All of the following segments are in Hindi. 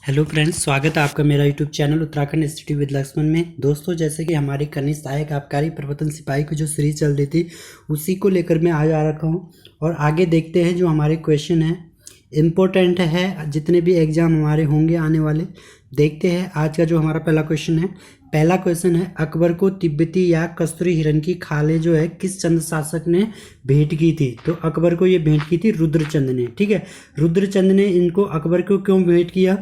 हेलो फ्रेंड्स, स्वागत है आपका मेरा YouTube channel Uttarakhand study with Lakshman में। दोस्तों, जैसे कि हमारी कनिष्ठ सहायक आबकारी प्रवर्तन सिपाही की जो सीरीज चल रही थी उसी को लेकर मैं आज आ रखा हूँ। और आगे देखते हैं जो हमारे क्वेश्चन हैं, इम्पोर्टेंट है जितने भी एग्ज़ाम हमारे होंगे आने वाले। देखते हैं आज का जो हमारा पहला क्वेश्चन है। पहला क्वेश्चन है, अकबर को तिब्बती या कस्तूरी हिरण की खालें जो है किस चंद शासक ने भेंट की थी? तो अकबर को ये भेंट की थी रुद्रचंद ने। ठीक है, रुद्रचंद ने इनको अकबर को क्यों भेंट किया?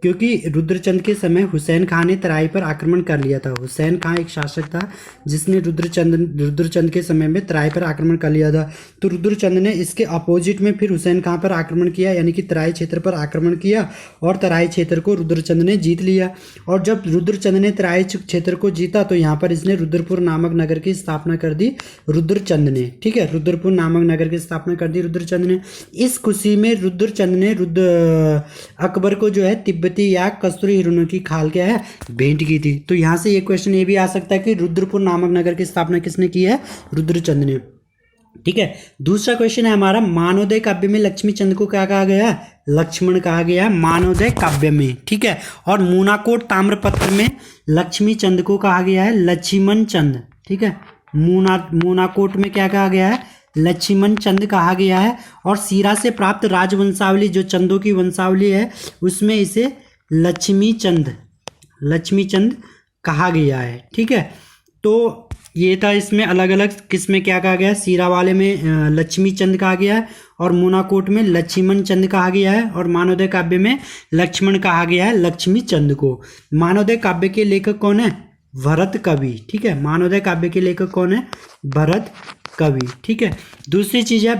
क्योंकि रुद्रचंद के समय हुसैन खान ने तराई पर आक्रमण कर लिया था। हुसैन खान एक शासक था जिसने रुद्रचंद के समय में तराई पर आक्रमण कर लिया था। तो रुद्रचंद ने इसके अपोजिट में फिर हुसैन खान पर आक्रमण किया, यानी कि तराई क्षेत्र पर आक्रमण किया और तराई क्षेत्र को रुद्रचंद ने जीत लिया। और जब रुद्रचंद ने तराई क्षेत्र को जीता तो यहाँ पर इसने रुद्रपुर नामक नगर की स्थापना कर दी रुद्रचंद ने। ठीक है, रुद्रपुर नामक नगर की स्थापना कर दी रुद्रचंद ने। इस खुशी में रुद्रचंद ने अकबर को जो है तिब्बती या कस्तूरी हिरणों की खाल क्या है भेंट की थी। तो यहाँ से ये क्वेश्चन ये भी आ सकता है कि रुद्रपुर नामक नगर की स्थापना किसने की है? रुद्रचंद ने। ठीक है, दूसरा क्वेश्चन है हमारा, मानवोदय काव्य में लक्ष्मी चंद को क्या कहा गया है? लक्ष्मण कहा गया है मानवोदय काव्य में। ठीक है, और मूनाकोट ताम्रपत्र में लक्ष्मी चंद को कहा गया है लक्ष्मण चंद। ठीक है, मूनाकोट में क्या कहा गया है? लक्ष्मण चंद कहा गया है। और सीरा से प्राप्त राजवंशावली जो चंदों की वंशावली है उसमें इसे लक्ष्मी चंद कहा गया है। ठीक है, तो ये था इसमें अलग अलग किसमें क्या कहा गया है। सीरा वाले में लक्ष्मी चंद कहा गया है और मूनाकोट में लक्ष्मण चंद कहा गया है और मानवोदय काव्य में लक्ष्मण कहा गया है लक्ष्मी चंद को। मानवोदय काव्य के लेखक कौन है? भरत कवि। ठीक है, मानवोदय काव्य के लेखक कौन है? भरत कवि। ठीक है, दूसरी चीज है,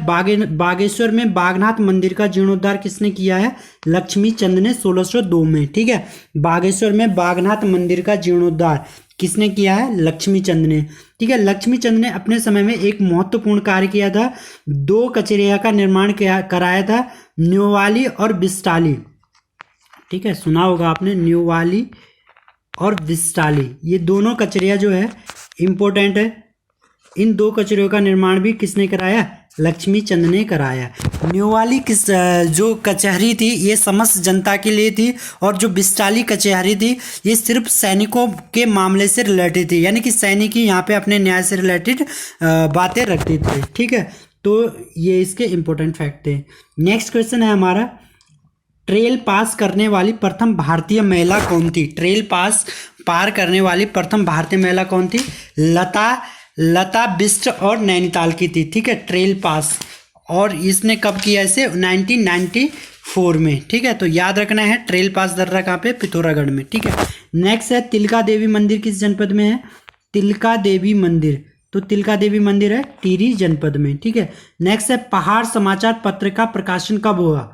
बागेश्वर में बागनाथ मंदिर का जीर्णोद्धार किसने किया है? लक्ष्मी चंद ने 1602 में। ठीक है, बागेश्वर में बागनाथ मंदिर का जीर्णोद्धार किसने किया है? लक्ष्मी चंद ने। ठीक है, लक्ष्मी चंद ने अपने समय में एक महत्वपूर्ण कार्य किया था, 2 कचरिया का निर्माण कराया था, न्योवाली और बिस्टाली। ठीक है, सुना होगा आपने न्योवाली और बिस्टाली, ये दोनों कचरिया जो है इंपॉर्टेंट है। इन 2 कचरियों का निर्माण भी किसने कराया? लक्ष्मी चंद ने कराया। न्योवाली जो कचहरी थी ये समस्त जनता के लिए थी और जो बिस्टाली कचहरी थी ये सिर्फ सैनिकों के मामले से रिलेटेड थी, यानी कि सैनिक ही यहाँ पे अपने न्याय से रिलेटेड बातें रखते थे। ठीक है, तो ये इसके इंपॉर्टेंट फैक्ट थे। नेक्स्ट क्वेश्चन है हमारा, ट्रेल पास करने वाली प्रथम भारतीय महिला कौन थी? ट्रेल पास पार करने वाली प्रथम भारतीय महिला कौन थी? लता बिष्ट और नैनीताल की थी। ठीक है, ट्रेल पास, और इसने कब किया इसे? 1994 में। ठीक है, तो याद रखना है ट्रेल पास दर्रा कहाँ पे? पिथौरागढ़ में। ठीक है, नेक्स्ट है, तिलका देवी मंदिर किस जनपद में है? तिलका देवी मंदिर, तो तिलका देवी मंदिर है टिहरी जनपद में। ठीक है, नेक्स्ट है, पहाड़ समाचार पत्र का प्रकाशन कब हुआ?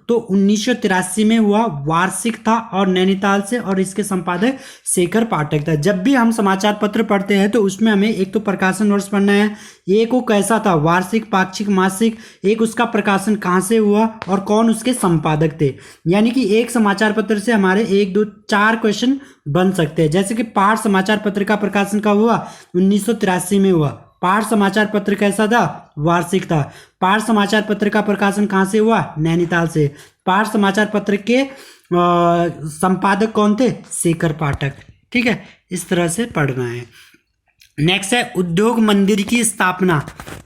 तो 1983 में हुआ, वार्षिक था और नैनीताल से, और इसके संपादक शेखर पाठक था। जब भी हम समाचार पत्र पढ़ते हैं तो उसमें हमें एक तो प्रकाशन वर्ष पढ़ना है, एक वो कैसा था, वार्षिक, पाक्षिक, मासिक, एक उसका प्रकाशन कहाँ से हुआ और कौन उसके संपादक थे। यानी कि एक समाचार पत्र से हमारे 1, 2, 4 क्वेश्चन बन सकते हैं। जैसे कि पहाड़ समाचार पत्र का प्रकाशन कब हुआ? 1983 में हुआ। पहाड़ समाचार पत्र कैसा था? वार्षिक था। पहाड़ समाचार पत्र का प्रकाशन कहाँ से हुआ? नैनीताल से। पहाड़ समाचार पत्र के संपादक कौन थे? शेखर पाठक। ठीक है, इस तरह से पढ़ना है। नेक्स्ट है, उद्योग मंदिर की स्थापना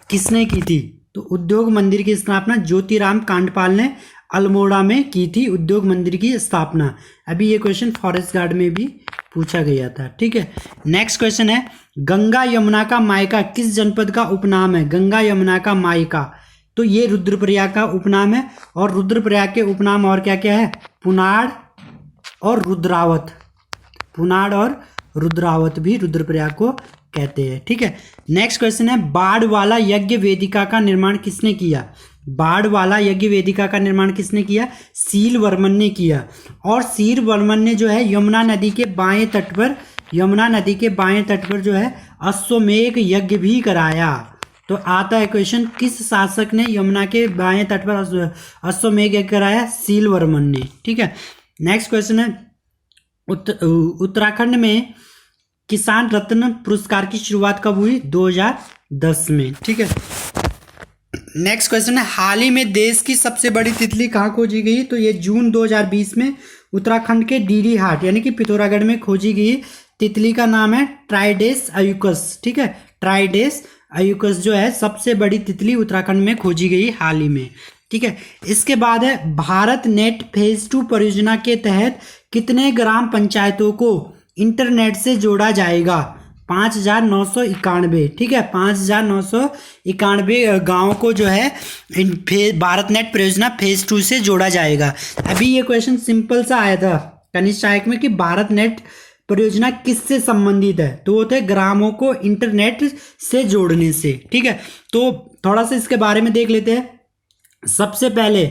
किसने की थी? तो उद्योग मंदिर की स्थापना ज्योतिराम कांडपाल ने अल्मोड़ा में की थी, उद्योग मंदिर की स्थापना। अभी ये क्वेश्चन फॉरेस्ट गार्ड में भी पूछा गया था। ठीक है, नेक्स्ट क्वेश्चन है, गंगा यमुना का मायका किस जनपद का उपनाम है? गंगा यमुना का मायका, तो ये रुद्रप्रयाग का उपनाम है। और रुद्रप्रयाग के उपनाम और क्या क्या है? पुनाड़ और रुद्रावत। पुनाड़ और रुद्रावत भी रुद्रप्रयाग को कहते हैं। ठीक है, नेक्स्ट क्वेश्चन है, बाढ़ वाला यज्ञ वेदिका का निर्माण किसने किया? बाढ़ वाला यज्ञ वेदिका का निर्माण किसने किया? सीलवर्मन ने किया। और सीलवर्मन ने जो है यमुना नदी के बाएं तट पर जो है अश्वमेध यज्ञ भी कराया। तो आता है क्वेश्चन, किस शासक ने यमुना के बाएं तट पर अश्वमेध यज्ञ कराया? सीलवर्मन ने। ठीक है, नेक्स्ट क्वेश्चन है, उत्तराखंड में किसान रत्न पुरस्कार की शुरुआत कब हुई? 2010 में। ठीक है, नेक्स्ट क्वेश्चन है, हाल ही में देश की सबसे बड़ी तितली कहाँ खोजी गई? तो ये जून 2020 में उत्तराखंड के डीडी हाट यानी कि पिथौरागढ़ में खोजी गई तितली का नाम है ट्राइडेस अयूकस। ठीक है, ट्राइडेस अयूकस जो है सबसे बड़ी तितली उत्तराखंड में खोजी गई हाल ही में। ठीक है, इसके बाद है, भारत नेट फेज 2 परियोजना के तहत कितने ग्राम पंचायतों को इंटरनेट से जोड़ा जाएगा? 5,991। ठीक है, 5,991 गाँव को जो है भारत नेट परियोजना फेज 2 से जोड़ा जाएगा। अभी ये क्वेश्चन सिंपल सा आया था कनिष्ठ सहायक में कि भारत नेट परियोजना किससे संबंधित है, तो वो थे ग्रामों को इंटरनेट से जोड़ने से। ठीक है, तो थोड़ा सा इसके बारे में देख लेते हैं। सबसे पहले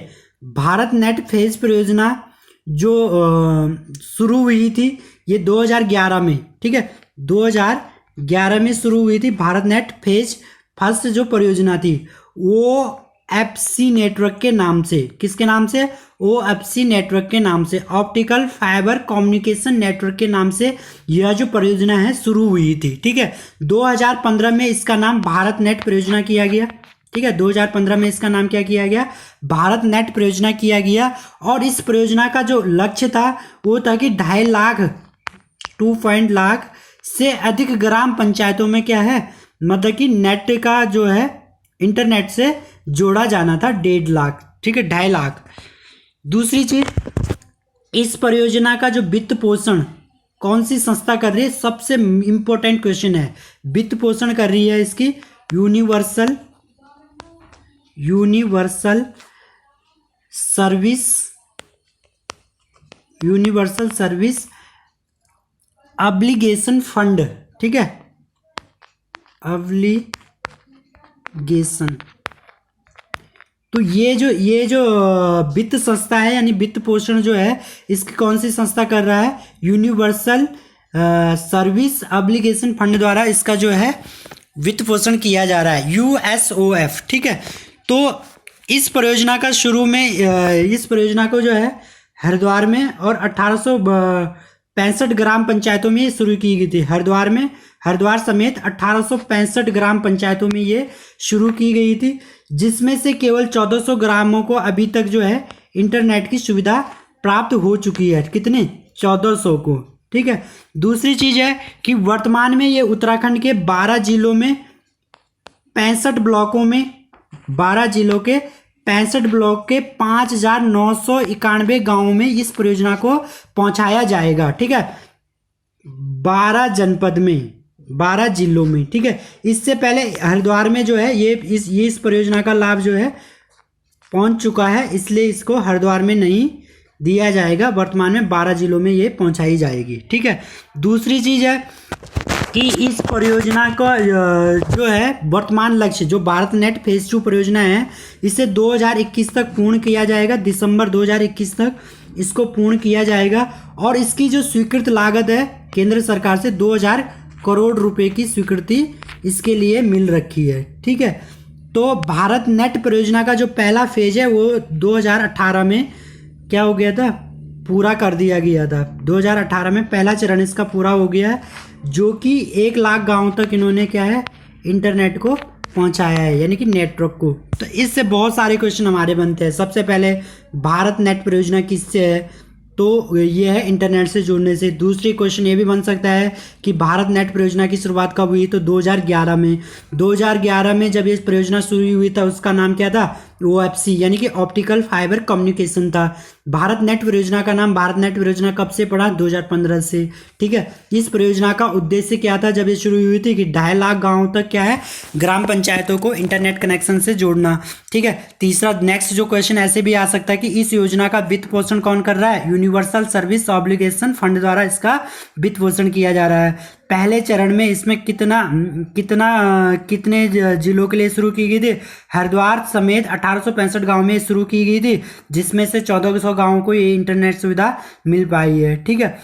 भारत नेट फेज परियोजना जो शुरू हुई थी ये 2011 में। ठीक है, 2011 में शुरू हुई थी भारत नेट फेज फर्स्ट जो परियोजना थी वो OFC नेटवर्क के नाम से। किसके नाम से? OFC नेटवर्क के नाम से, ऑप्टिकल फाइबर कम्युनिकेशन नेटवर्क के नाम से यह जो परियोजना है शुरू हुई थी। ठीक है, 2015 में इसका नाम भारत नेट परियोजना किया गया। ठीक है, 2015 में इसका नाम क्या किया गया? भारत नेट परियोजना किया गया। और इस परियोजना का जो लक्ष्य था वो था कि 2.5 लाख 2 लाख से अधिक ग्राम पंचायतों में क्या है, मतलब कि नेट का जो है इंटरनेट से जोड़ा जाना था 1.5 लाख। ठीक है, 2.5 लाख। दूसरी चीज, इस परियोजना का जो वित्त पोषण कौन सी संस्था कर रही है? सबसे इंपॉर्टेंट क्वेश्चन है, वित्त पोषण कर रही है इसकी यूनिवर्सल सर्विस ऑब्लिगेशन फंड। ठीक है, ऑब्लिगेशन। तो ये जो वित्त संस्था है यानी वित्त पोषण जो है इसकी कौन सी संस्था कर रहा है? यूनिवर्सल सर्विस ऑब्लिगेशन फंड द्वारा इसका जो है वित्त पोषण किया जा रहा है, USOF। ठीक है, तो इस परियोजना का शुरू में इस परियोजना को जो है हरिद्वार में और 1865 ग्राम पंचायतों में शुरू की गई थी। हरिद्वार समेत 1865 ग्राम पंचायतों में ये शुरू की गई थी, जिसमें से केवल 1400 ग्रामों को अभी तक जो है इंटरनेट की सुविधा प्राप्त हो चुकी है। कितने? 1400 को। ठीक है, दूसरी चीज है कि वर्तमान में ये उत्तराखंड के 12 जिलों में 65 ब्लॉकों में 12 जिलों के 65 ब्लॉक के 5,991 गांवों में इस परियोजना को पहुंचाया जाएगा। ठीक है, 12 जनपद में 12 जिलों में। ठीक है, इससे पहले हरिद्वार में जो है ये इस परियोजना का लाभ जो है पहुंच चुका है, इसलिए इसको हरिद्वार में नहीं दिया जाएगा। वर्तमान में 12 जिलों में ये पहुंचाई जाएगी। ठीक है, दूसरी चीज है कि इस परियोजना का जो है वर्तमान लक्ष्य जो भारत नेट फेज 2 परियोजना है इसे 2021 तक पूर्ण किया जाएगा। दिसंबर 2021 तक इसको पूर्ण किया जाएगा। और इसकी जो स्वीकृत लागत है केंद्र सरकार से 2,000 करोड़ रुपए की स्वीकृति इसके लिए मिल रखी है। ठीक है, तो भारत नेट परियोजना का जो पहला फेज है वो 2018 में क्या हो गया था? पूरा कर दिया गया था। 2018 में पहला चरण इसका पूरा हो गया है, जो कि 1 लाख गांव तक इन्होंने क्या है इंटरनेट को पहुंचाया है, यानी कि नेटवर्क को। तो इससे बहुत सारे क्वेश्चन हमारे बनते हैं। सबसे पहले भारत नेट परियोजना किससे है? तो ये है इंटरनेट से जुड़ने से। दूसरी क्वेश्चन ये भी बन सकता है कि भारत नेट परियोजना की शुरुआत कब हुई? तो 2011 में। 2011 में जब ये परियोजना शुरू हुई था उसका नाम क्या था? OFC यानी कि ऑप्टिकल फाइबर कम्युनिकेशन था। भारत नेट परियोजना का नाम भारत नेट परियोजना कब से पड़ा? 2015 से। ठीक है, इस परियोजना का उद्देश्य क्या था जब ये शुरू हुई थी? कि 2.5 लाख गाँव तक क्या है ग्राम पंचायतों को इंटरनेट कनेक्शन से जोड़ना। ठीक है, तीसरा नेक्स्ट जो क्वेश्चन ऐसे भी आ सकता है कि इस योजना का वित्त पोषण कौन कर रहा है? यूनिवर्सल सर्विस ऑब्लिगेशन फंड द्वारा इसका वित्त पोषण किया जा रहा है। पहले चरण में इसमें कितने जिलों के लिए शुरू की गई थी? हरिद्वार समेत 1865 गांव में शुरू की गई थी, जिसमें से 1400 गांवों को ये इंटरनेट सुविधा मिल पाई है। ठीक है,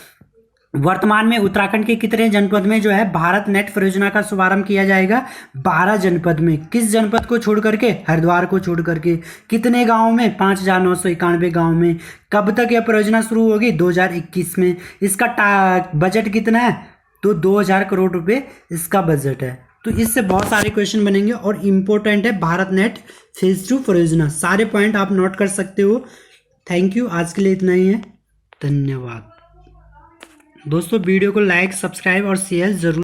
वर्तमान में उत्तराखंड के कितने जनपद में जो है भारत नेट परियोजना का शुभारंभ किया जाएगा? 12 जनपद में। किस जनपद को छोड़ करके? हरिद्वार को छोड़ करके। कितने गांव में? 5,991 गांव में। कब तक यह परियोजना शुरू होगी? 2021 में। इसका बजट कितना है? तो 2,000 करोड़ रुपए इसका बजट है। तो तो इससे बहुत सारे क्वेश्चन बनेंगे और इम्पोर्टेंट है भारत नेट फेज 2 परियोजना। सारे पॉइंट आप नोट कर सकते हो। थैंक यू, आज के लिए इतना ही है। धन्यवाद दोस्तों। वीडियो को लाइक, सब्सक्राइब और शेयर जरूर